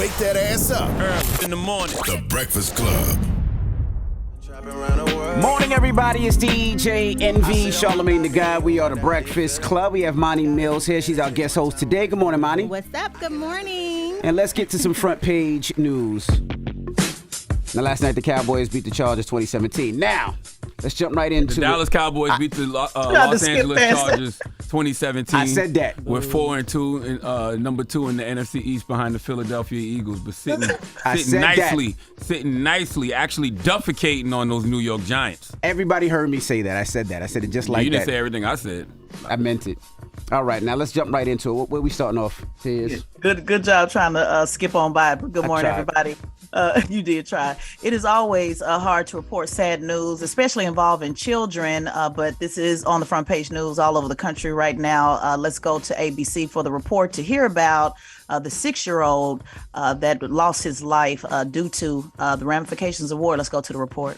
Wake that ass up early in the morning. The Breakfast Club. Morning, everybody. It's DJ NV, Charlamagne the Guy. We are the Breakfast Club. We have Monty Mills here. She's our guest host today. Good morning, Monty. What's up? Good morning. And let's get to some front page news. Now, last night the Cowboys beat the Chargers 2017. Now, let's jump right into the Dallas Cowboys beat the Los Angeles Chargers 2017. I said that. We're 4-2 and number 2 in the NFC East behind the Philadelphia Eagles, but sitting nicely, actually defecating on those New York Giants. Everybody heard me say that. I said that. I said it just like that. You didn't say everything I said. I meant it. All right, now let's jump right into it. Where we starting off? Good job trying to skip on by. Good morning, everybody. You did try. It is always hard to report sad news, especially involving children, but this is on the front page news all over the country right now. Let's go to ABC for the report to hear about the 6-year-old that lost his life due to the ramifications of war. Let's go to the report.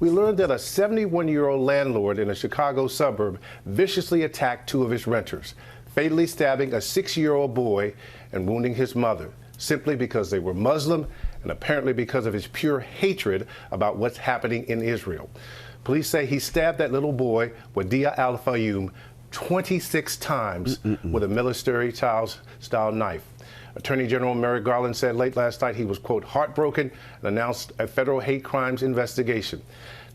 We learned that a 71-year-old landlord in a Chicago suburb viciously attacked 2 of his renters, fatally stabbing a 6-year-old boy and wounding his mother, simply because they were Muslim and apparently because of his pure hatred about what's happening in Israel. Police say he stabbed that little boy, Wadia Al-Fayoum, 26 times with a military-style knife. Attorney General Merrick Garland said late last night he was, quote, heartbroken and announced a federal hate crimes investigation.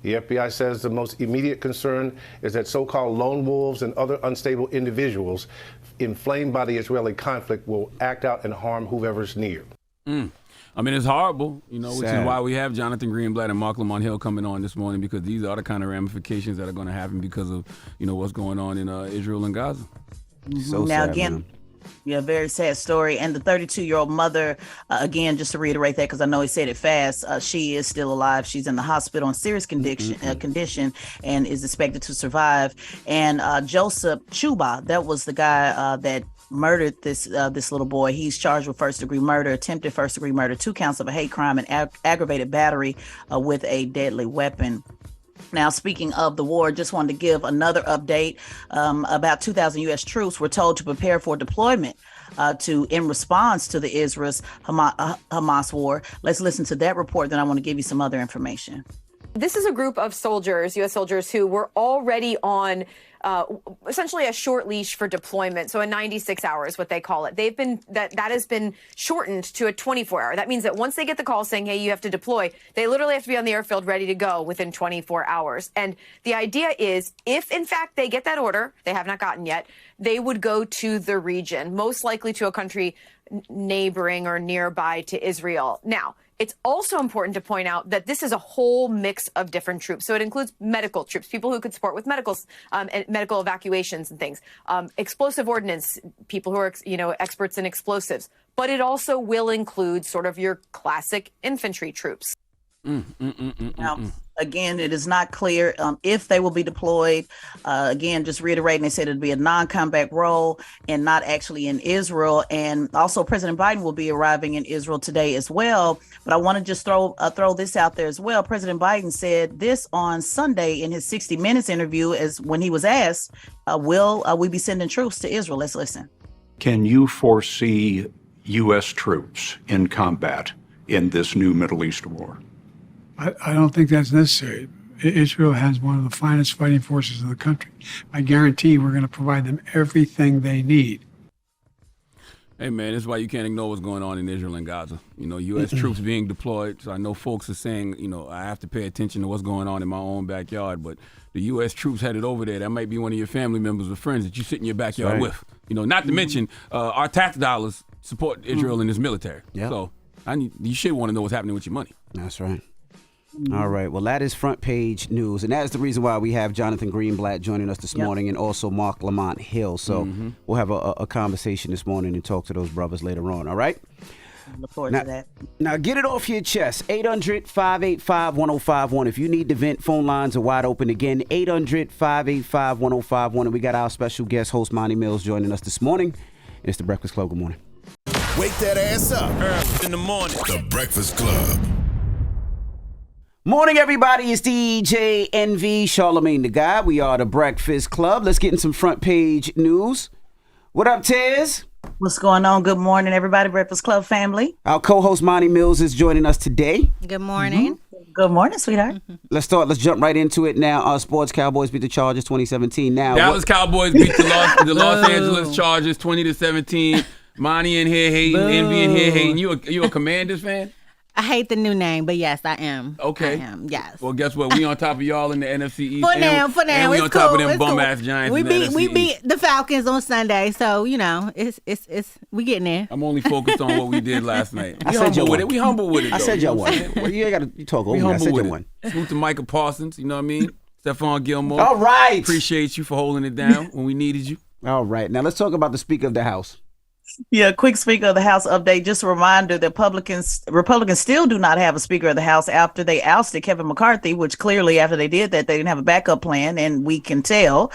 The FBI says the most immediate concern is that so-called lone wolves and other unstable individuals inflamed by the Israeli conflict will act out and harm whoever's near. I mean, it's horrible, which is why we have Jonathan Greenblatt and Mark Lamont Hill coming on this morning, because these are the kind of ramifications that are going to happen because of, what's going on in Israel and Gaza. So now, sad, again, man. Yeah, very sad story. And the 32-year-old mother, again, just to reiterate that, because I know he said it fast, she is still alive. She's in the hospital in serious condition and is expected to survive. And Joseph Chuba, that was the guy that murdered this little boy. He's charged with first-degree murder, attempted first-degree murder, 2 counts of a hate crime, and aggravated battery with a deadly weapon. Now, speaking of the war, just wanted to give another update. About 2,000 U.S. troops were told to prepare for deployment in response to the Israel's Hamas war. Let's listen to that report, then I want to give you some other information. This is a group of soldiers, U.S. soldiers, who were already on essentially a short leash for deployment. So a 96 hours, what they call it. That has been shortened to a 24-hour. That means that once they get the call saying, hey, you have to deploy, they literally have to be on the airfield ready to go within 24 hours. And the idea is, if in fact they get that order, they have not gotten yet, they would go to the region, most likely to a country neighboring or nearby to Israel. Now, it's also important to point out that this is a whole mix of different troops. So it includes medical troops, people who could support with and medical evacuations and things, explosive ordnance, people who are, experts in explosives. But it also will include sort of your classic infantry troops. Now, again, it is not clear if they will be deployed. Again, just reiterating, they said it'd be a non-combat role and not actually in Israel. And also, President Biden will be arriving in Israel today as well. But I want to just throw this out there as well. President Biden said this on Sunday in his 60 Minutes interview, as when he was asked, will we be sending troops to Israel? Let's listen. Can you foresee U.S. troops in combat in this new Middle East war? I don't think that's necessary. Israel has one of the finest fighting forces in the country. I guarantee we're going to provide them everything they need. Hey, man, this is why you can't ignore what's going on in Israel and Gaza. U.S. troops being deployed. So I know folks are saying, I have to pay attention to what's going on in my own backyard. But the U.S. troops headed over there, that might be one of your family members or friends that you sit in your backyard with. Not to mention our tax dollars support Israel and its military. Yep. So you should want to know what's happening with your money. That's right. All right. Well, that is front page news. And that is the reason why we have Jonathan Greenblatt joining us this morning, and also Mark Lamont Hill. So we'll have a conversation this morning and talk to those brothers later on. All right. Look forward to that. Now, get it off your chest. 800-585-1051. If you need to vent, phone lines are wide open again. 800-585-1051. And we got our special guest host, Monty Mills, joining us this morning. It's the Breakfast Club. Good morning. Wake that ass up early in the morning. The Breakfast Club. Morning, everybody. It's DJ NV, Charlamagne the Guy. We are the Breakfast Club. Let's get in some front page news. What up, Tez? What's going on? Good morning, everybody. Breakfast Club family. Our co-host Monty Mills is joining us today. Good morning. Good morning, sweetheart. Let's jump right into it now. Sports Cowboys beat the Chargers 2017. Now Dallas Cowboys beat the Los Angeles Chargers 20-17. Monty in here hating, Envy in here hating. You a Commanders fan? I hate the new name, but yes, I am. Okay. I am, yes. Well, guess what? We on top of y'all in the NFC East. For now, and we it's on top cool, of them it's bum cool. ass Giants. We in the beat NFC we East. beat the Falcons on Sunday, so it's we getting there. I'm only focused on what we did last night. I said you won. We humble with it. I though, said you y'all know what I'm won. saying? Well, you ain't got to talk over We me. I humble said with you it. won. Salute to Micah Parsons. You know what I mean? Stephon Gilmore. All right. Appreciate you for holding it down when we needed you. All right. Now let's talk about the Speaker of the House. Yeah, quick Speaker of the House update. Just a reminder that Republicans still do not have a Speaker of the House after they ousted Kevin McCarthy, which clearly after they did that, they didn't have a backup plan, and we can tell.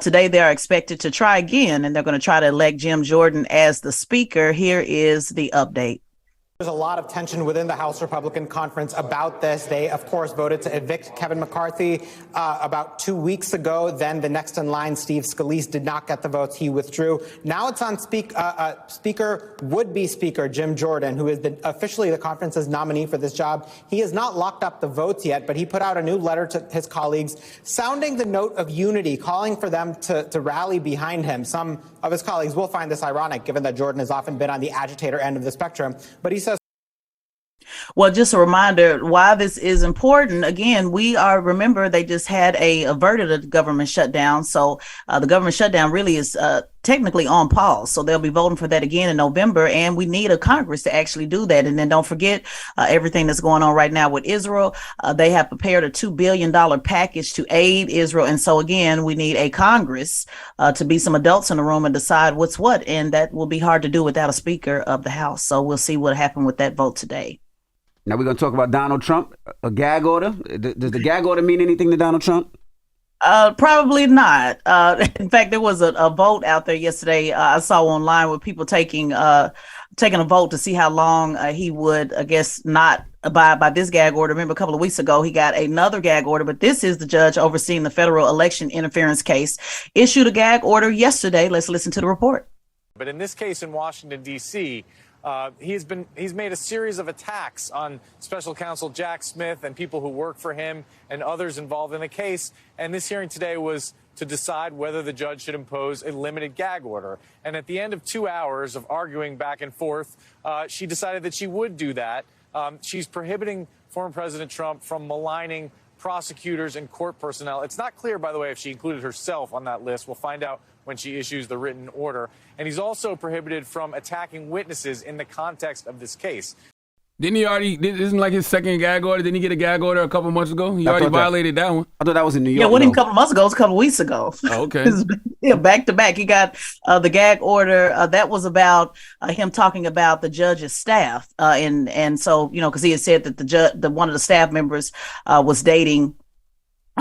Today they are expected to try again, and they're going to try to elect Jim Jordan as the Speaker. Here is the update. There's a lot of tension within the House Republican Conference about this. They, of course, voted to evict Kevin McCarthy about 2 weeks ago. Then the next in line, Steve Scalise, did not get the votes. He withdrew. Now it's on would-be Speaker Jim Jordan, who is officially the conference's nominee for this job. He has not locked up the votes yet, but he put out a new letter to his colleagues sounding the note of unity, calling for them to rally behind him. Some of his colleagues will find this ironic, given that Jordan has often been on the agitator end of the spectrum. But he says, well, just a reminder why this is important. Again, remember, they just had averted a government shutdown. So the government shutdown really is technically on pause. So they'll be voting for that again in November. And we need a Congress to actually do that. And then don't forget everything that's going on right now with Israel. They have prepared a $2 billion package to aid Israel. And so, again, we need a Congress to be some adults in the room and decide what's what. And that will be hard to do without a Speaker of the House. So we'll see what happened with that vote today. Now we're going to talk about Donald Trump, a gag order. Does the gag order mean anything to Donald Trump? Probably not. In fact, there was a vote out there yesterday. I saw online with people taking a vote to see how long he would, I guess, not abide by this gag order. Remember, a couple of weeks ago, he got another gag order, but this is the judge overseeing the federal election interference case. Issued a gag order yesterday. Let's listen to the report. But in this case in Washington, D.C., he's made a series of attacks on special counsel Jack Smith and people who work for him and others involved in the case. And this hearing today was to decide whether the judge should impose a limited gag order. And at the end of 2 hours of arguing back and forth, she decided that she would do that. She's prohibiting former President Trump from maligning prosecutors and court personnel. It's not clear, by the way, if she included herself on that list. We'll find out when she issues the written order. And he's also prohibited from attacking witnesses in the context of this case. Isn't like his second gag order? Didn't he get a gag order a couple months ago? He already violated that one. I thought that was in New York. Yeah, it wasn't even a couple months ago. It was a couple weeks ago. Oh, okay. Yeah, back to back. He got the gag order. That was about him talking about the judge's staff. And so, because he had said that one of the staff members was dating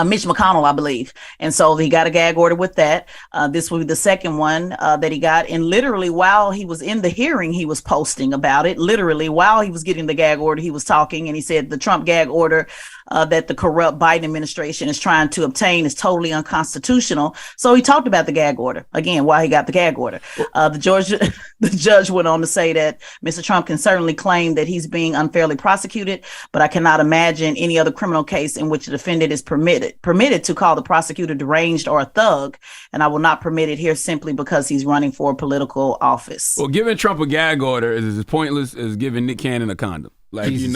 Mitch McConnell, I believe. And so he got a gag order with that. This will be the second one that he got. And literally while he was in the hearing, he was posting about it. Literally while he was getting the gag order, he was talking, and he said the Trump gag order that the corrupt Biden administration is trying to obtain is totally unconstitutional. So he talked about the gag order again while he got the gag order. The judge went on to say that Mr. Trump can certainly claim that he's being unfairly prosecuted, but I cannot imagine any other criminal case in which the defendant is permitted to call the prosecutor deranged or a thug, and I will not permit it here simply because he's running for political office. Well, giving Trump a gag order is as pointless as giving Nick Cannon a condom. Like, Jesus.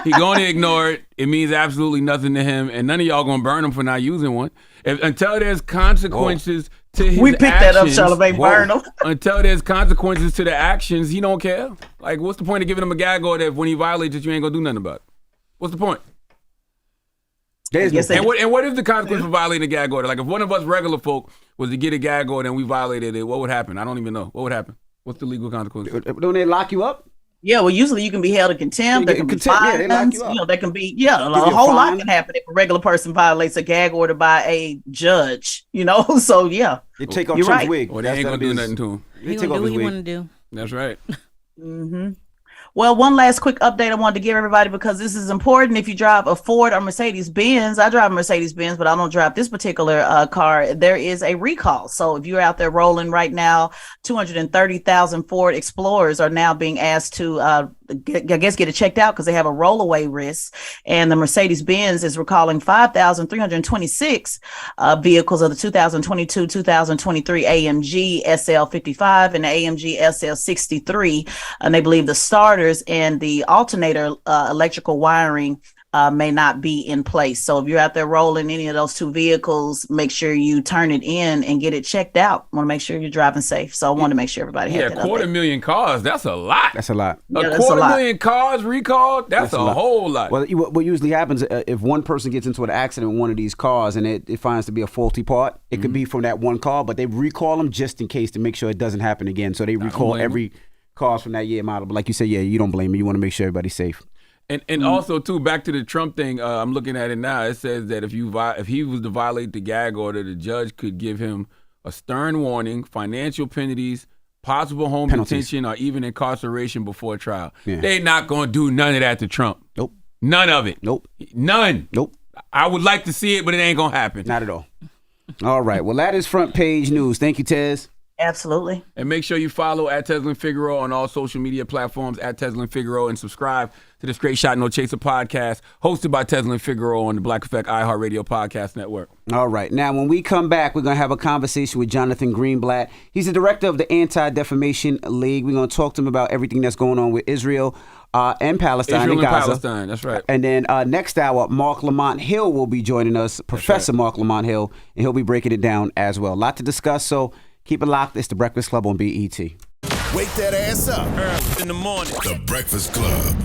He going to ignore it. It means absolutely nothing to him, and none of y'all going to burn him for not using one. Until there's consequences to his actions. We picked that up, Charlamagne, burn him. Until there's consequences to the actions, he don't care. Like, what's the point of giving him a gag order if when he violates it, you ain't going to do nothing about it? What's the point? And what is the consequence for violating a gag order? Like, if one of us regular folk was to get a gag order and we violated it, what would happen? I don't even know. What would happen? What's the legal consequence? Don't they lock you up? Yeah, well, usually you can be held in contempt. There can be fines. They lock you up. There can be, a whole lot can happen if a regular person violates a gag order by a judge, So, yeah. You take off Trump's wig. Or they ain't going to do nothing to him. He gonna do what he want to do. That's right. Mm-hmm. Well, one last quick update I wanted to give everybody because this is important. If you drive a Ford or Mercedes-Benz, I drive a Mercedes-Benz, but I don't drive this particular car. There is a recall. So if you're out there rolling right now, 230,000 Ford Explorers are now being asked to, get it checked out because they have a rollaway risk. And the Mercedes-Benz is recalling 5,326 vehicles of the 2022-2023 AMG SL55 and the AMG SL63. And they believe the starters and the alternator electrical wiring may not be in place. So if you're out there rolling any of those two vehicles, make sure you turn it in and get it checked out. Want to make sure you're driving safe. So I want to make sure everybody had that. 250,000 cars. That's a lot. That's a lot. Yeah, a 250,000 cars recalled. That's a whole lot. Well, what usually happens if one person gets into an accident with one of these cars and it finds to be a faulty part, it could be from that one car, but they recall them just in case to make sure it doesn't happen again. So they recall every cars from that year model. But like you said, yeah, you don't blame me. You want to make sure everybody's safe. And also, too, back to the Trump thing, I'm looking at it now. It says that if he was to violate the gag order, the judge could give him a stern warning, financial penalties, possible home detention, or even incarceration before trial. Yeah. They're not going to do none of that to Trump. Nope. None of it. Nope. None. Nope. I would like to see it, but it ain't going to happen. Not at all. All right. Well, that is front page news. Thank you, Tez. Absolutely. And make sure you follow at Tesla and Figaro on all social media platforms at Tesla and Figaro, and subscribe to this Great Shot No Chaser podcast hosted by Tesla and Figaro on the Black Effect iHeartRadio Podcast Network. All right. Now, when we come back, we're going to have a conversation with Jonathan Greenblatt. He's the director of the Anti-Defamation League. We're going to talk to him about everything that's going on with Israel and Palestine and Gaza. Palestine, that's right. And then next hour, Mark Lamont Hill will be joining us, Professor Mark Lamont Hill, and he'll be breaking it down as well. A lot to discuss, so keep it locked. It's The Breakfast Club on BET. Wake that ass up early in the morning. The Breakfast Club.